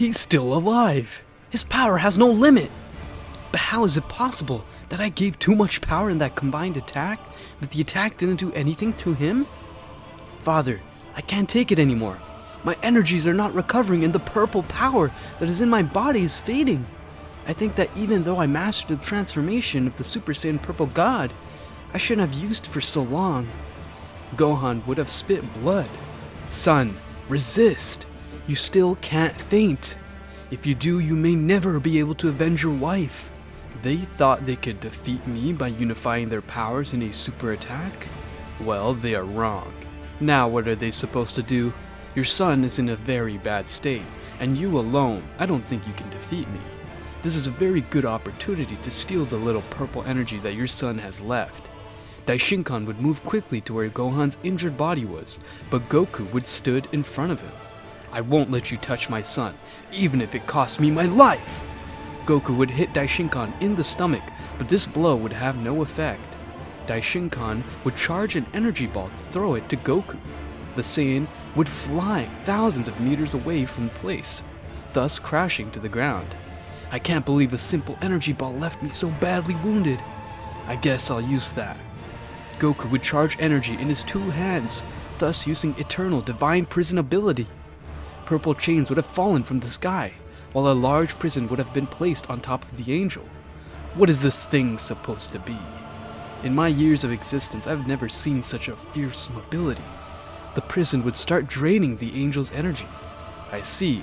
He's still alive! His power has no limit! But how is it possible that I gave too much power in that combined attack, but the attack didn't do anything to him? Father, I can't take it anymore. My energies are not recovering and the purple power that is in my body is fading. I think that even though I mastered the transformation of the Super Saiyan Purple God, I shouldn't have used it for so long. Gohan would have spit blood. Son, resist. You still can't faint. If you do, you may never be able to avenge your wife. They thought they could defeat me by unifying their powers in a super attack? Well, they are wrong. Now what are they supposed to do? Your son is in a very bad state, and you alone, I don't think you can defeat me. This is a very good opportunity to steal the little purple energy that your son has left. Daishinkan would move quickly to where Gohan's injured body was, but Goku would stood in front of him. I won't let you touch my son, even if it costs me my life! Goku would hit Daishinkan in the stomach, but this blow would have no effect. Daishinkan would charge an energy ball to throw it to Goku. The Saiyan would fly thousands of meters away from the place, thus crashing to the ground. I can't believe a simple energy ball left me so badly wounded. I guess I'll use that. Goku would charge energy in his 2 hands, thus using eternal divine prison ability. Purple chains would have fallen from the sky, while a large prison would have been placed on top of the angel. What is this thing supposed to be? In my years of existence, I've never seen such a fearsome ability. The prison would start draining the angel's energy. I see.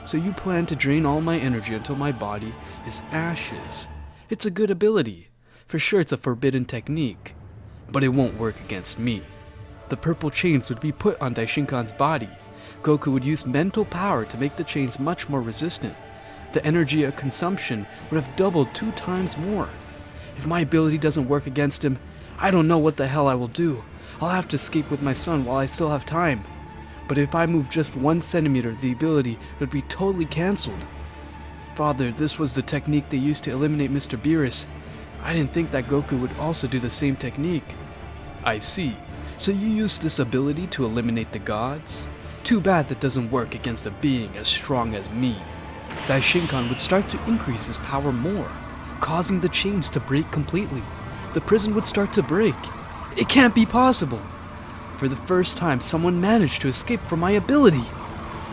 So you plan to drain all my energy until my body is ashes. It's a good ability. For sure it's a forbidden technique. But it won't work against me. The purple chains would be put on Daishinkan's body. Goku would use mental power to make the chains much more resistant. The energy consumption would have doubled 2 times more. If my ability doesn't work against him, I don't know what the hell I will do. I'll have to escape with my son while I still have time. But if I move just 1 centimeter, the ability would be totally cancelled. Father, this was the technique they used to eliminate Mr. Beerus. I didn't think that Goku would also do the same technique. I see. So you use this ability to eliminate the gods? Too bad that doesn't work against a being as strong as me. Daishinkan would start to increase his power more, causing the chains to break completely. The prison would start to break. It can't be possible. For the first time, someone managed to escape from my ability.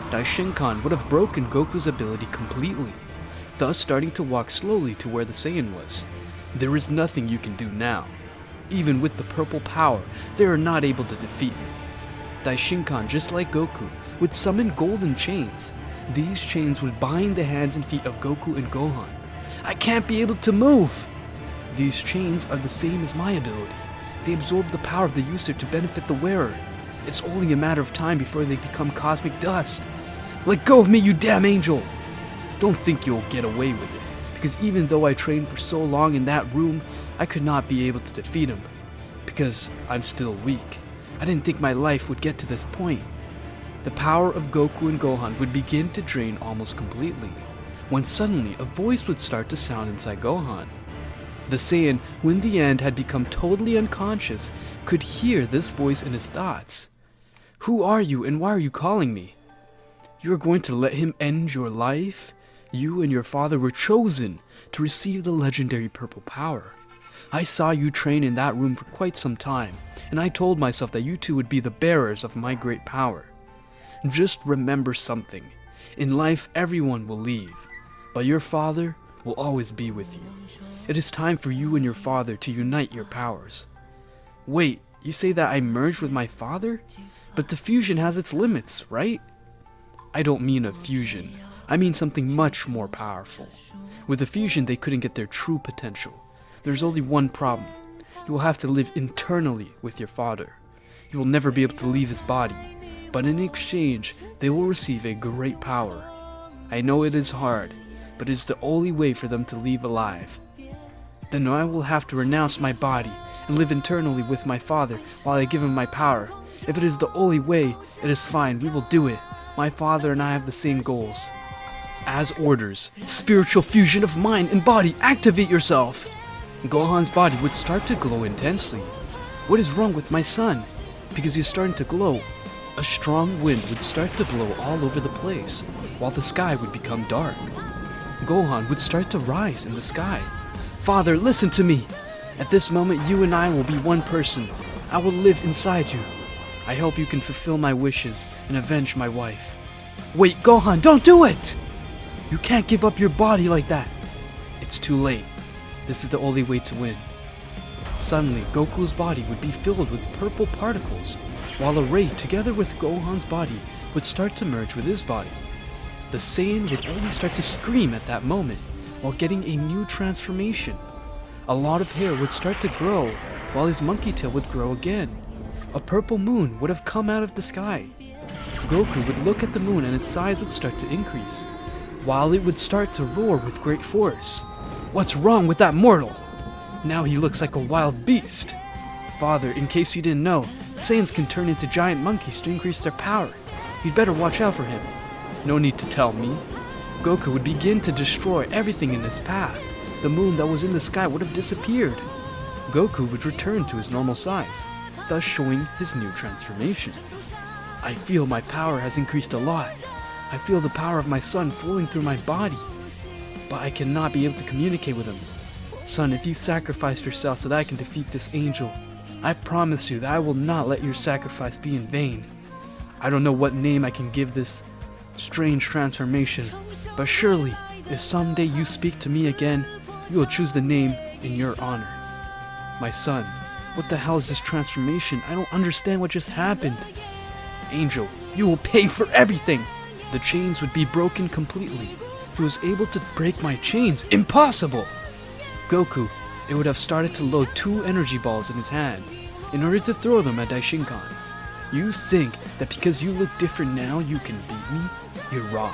Daishinkan would have broken Goku's ability completely, thus starting to walk slowly to where the Saiyan was. There is nothing you can do now. Even with the purple power, they are not able to defeat me. Daishinkan, just like Goku, would summon golden chains. These chains would bind the hands and feet of Goku and Gohan. I can't be able to move! These chains are the same as my ability. They absorb the power of the user to benefit the wearer. It's only a matter of time before they become cosmic dust. Let go of me, you damn angel! Don't think you'll get away with it, because even though I trained for so long in that room, I could not be able to defeat him, because I'm still weak. I didn't think my life would get to this point. The power of Goku and Gohan would begin to drain almost completely, when suddenly a voice would start to sound inside Gohan. The Saiyan, who in the end had become totally unconscious, could hear this voice in his thoughts. Who are you and why are you calling me? You are going to let him end your life? You and your father were chosen to receive the legendary purple power. I saw you train in that room for quite some time, and I told myself that you two would be the bearers of my great power. Just remember something. In life, everyone will leave, but your father will always be with you. It is time for you and your father to unite your powers. Wait, you say that I merged with my father? But the fusion has its limits, right? I don't mean a fusion. I mean something much more powerful. With a fusion, they couldn't get their true potential. There's only one problem. You will have to live internally with your father. You will never be able to leave his body, but in exchange, they will receive a great power. I know it is hard, but it is the only way for them to leave alive. Then I will have to renounce my body and live internally with my father while I give him my power. If it is the only way, it is fine, we will do it. My father and I have the same goals. As orders, spiritual fusion of mind and body, activate yourself! Gohan's body would start to glow intensely. What is wrong with my son? Because he's starting to glow. A strong wind would start to blow all over the place. while the sky would become dark. Gohan would start to rise in the sky. Father, listen to me! At this moment, you and I will be one person. I will live inside you. I hope you can fulfill my wishes and avenge my wife. Wait, Gohan, don't do it! You can't give up your body like that. It's too late. This is the only way to win. Suddenly, Goku's body would be filled with purple particles, while a ray together with Gohan's body would start to merge with his body. The Saiyan would only start to scream at that moment, while getting a new transformation. A lot of hair would start to grow, while his monkey tail would grow again. A purple moon would have come out of the sky. Goku would look at the moon and its size would start to increase, while it would start to roar with great force. What's wrong with that mortal? Now he looks like a wild beast. Father, in case you didn't know, Saiyans can turn into giant monkeys to increase their power. You'd better watch out for him. No need to tell me. Goku would begin to destroy everything in his path. The moon that was in the sky would have disappeared. Goku would return to his normal size, thus showing his new transformation. I feel my power has increased a lot. I feel the power of my son flowing through my body, but I cannot be able to communicate with him. Son, if you sacrificed yourself so that I can defeat this angel, I promise you that I will not let your sacrifice be in vain. I don't know what name I can give this strange transformation, but surely, if someday you speak to me again, you will choose the name in your honor. My son, what the hell is this transformation? I don't understand what just happened. Angel, you will pay for everything! The chains would be broken completely. He was able to break my chains. Impossible! Goku, it would have started to load 2 energy balls in his hand in order to throw them at Daishinkan. You think that because you look different now you can beat me? You're wrong.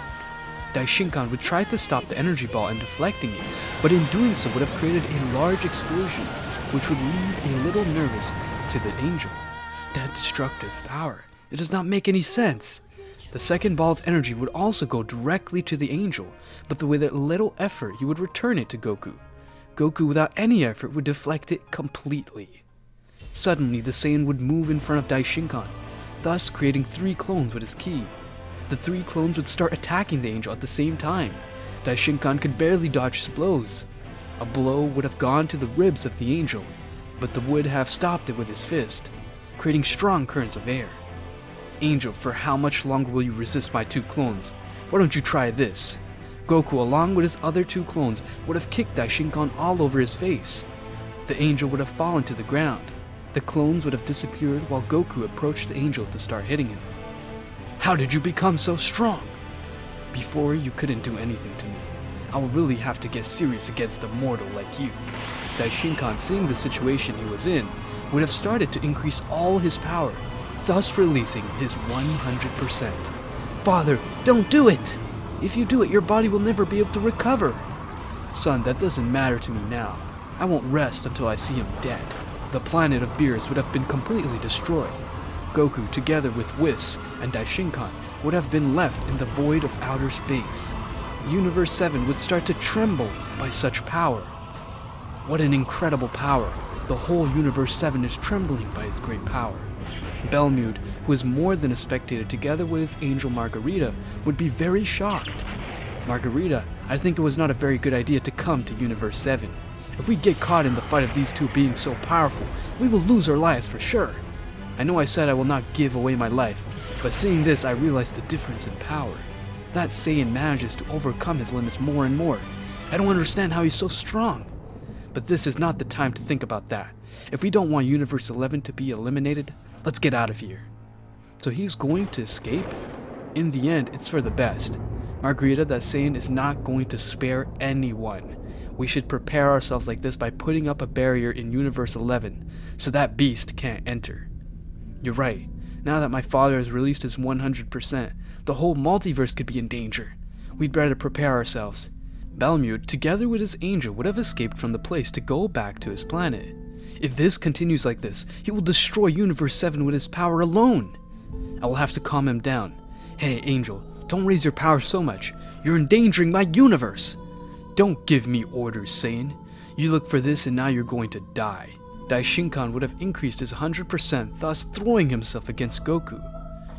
Daishinkan would try to stop the energy ball and deflecting it, but in doing so would have created a large explosion, which would leave a little nervous to the angel. That destructive power. It does not make any sense. The second ball of energy would also go directly to the angel, but with a little effort he would return it to Goku. Goku, without any effort, would deflect it completely. Suddenly, the Saiyan would move in front of Daishinkan, thus creating 3 clones with his ki. The 3 clones would start attacking the angel at the same time. Daishinkan could barely dodge his blows. A blow would have gone to the ribs of the angel, but the would have stopped it with his fist, creating strong currents of air. Angel, for how much longer will you resist my 2 clones? Why don't you try this? Goku, along with his other 2 clones, would have kicked Daishinkan all over his face. The angel would have fallen to the ground. The clones would have disappeared while Goku approached the angel to start hitting him. How did you become so strong? Before, you couldn't do anything to me. I will really have to get serious against a mortal like you. Daishinkan, seeing the situation he was in, would have started to increase all his power, thus releasing his 100%. Father, don't do it! If you do it, your body will never be able to recover. Son, that doesn't matter to me now. I won't rest until I see him dead. The planet of Beers would have been completely destroyed. Goku, together with Whis and Daishinkan, would have been left in the void of outer space. Universe 7 would start to tremble by such power. What an incredible power. The whole Universe 7 is trembling by his great power. Belmude, who is more than a spectator together with his angel Margarita, would be very shocked. Margarita, I think it was not a very good idea to come to Universe 7. If we get caught in the fight of these 2 being so powerful, we will lose our lives for sure. I know I said I will not give away my life, but seeing this I realized the difference in power. That Saiyan manages to overcome his limits more and more. I don't understand how he's so strong. But this is not the time to think about that. If we don't want Universe 11 to be eliminated, let's get out of here. So he's going to escape? In the end, it's for the best. Margarita, that Saiyan, is not going to spare anyone. We should prepare ourselves like this by putting up a barrier in Universe 11, so that beast can't enter. You're right. Now that my father has released his 100%, the whole multiverse could be in danger. We'd better prepare ourselves. Belmude, together with his angel, would have escaped from the place to go back to his planet. If this continues like this, he will destroy Universe 7 with his power alone. I will have to calm him down. Hey, Angel, don't raise your power so much. You're endangering my universe. Don't give me orders, Saiyan. You look for this and now you're going to die. Daishinkan would have increased his 100%, thus throwing himself against Goku.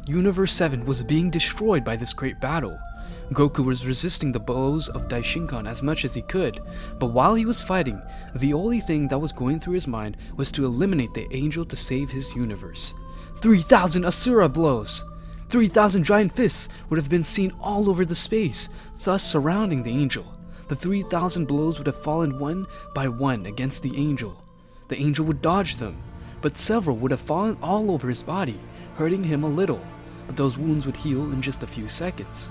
Universe 7 was being destroyed by this great battle. Goku was resisting the blows of Daishinkan as much as he could, but while he was fighting, the only thing that was going through his mind was to eliminate the angel to save his universe. 3,000 Asura blows! 3,000 giant fists would have been seen all over the space, thus surrounding the angel. The 3,000 blows would have fallen one by one against the angel. The angel would dodge them, but several would have fallen all over his body, hurting him a little, but those wounds would heal in just a few seconds.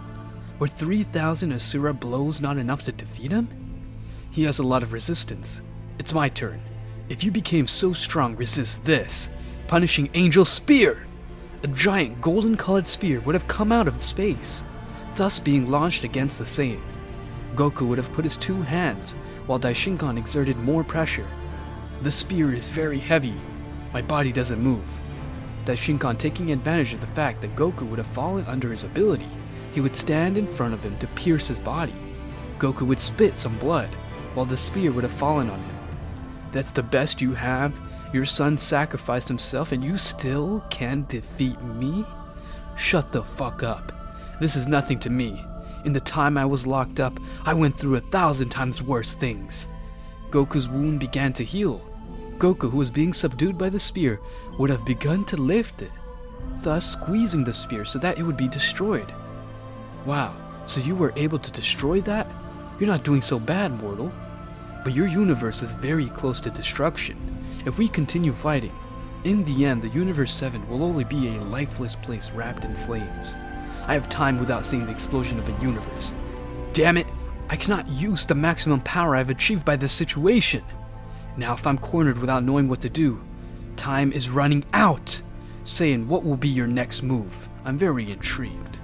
Were 3,000 Asura blows not enough to defeat him? He has a lot of resistance. It's my turn. If you became so strong, resist this. Punishing Angel Spear! A giant golden-colored spear would have come out of space, thus being launched against the Saiyan. Goku would have put his two hands, while Daishinkan exerted more pressure. The spear is very heavy. My body doesn't move. Daishinkan, taking advantage of the fact that Goku would have fallen under his ability, he would stand in front of him to pierce his body. Goku would spit some blood, while the spear would have fallen on him. That's the best you have? Your son sacrificed himself and you still can't defeat me? Shut the fuck up. This is nothing to me. In the time I was locked up, I went through 1,000 times worse things. Goku's wound began to heal. Goku, who was being subdued by the spear, would have begun to lift it, thus squeezing the spear so that it would be destroyed. Wow, so you were able to destroy that? You're not doing so bad, mortal. But your universe is very close to destruction. If we continue fighting, in the end the Universe 7 will only be a lifeless place wrapped in flames. I have time without seeing the explosion of a universe. Damn it! I cannot use the maximum power I've achieved by this situation. Now if I'm cornered without knowing what to do, time is running out. Saiyan, what will be your next move? I'm very intrigued.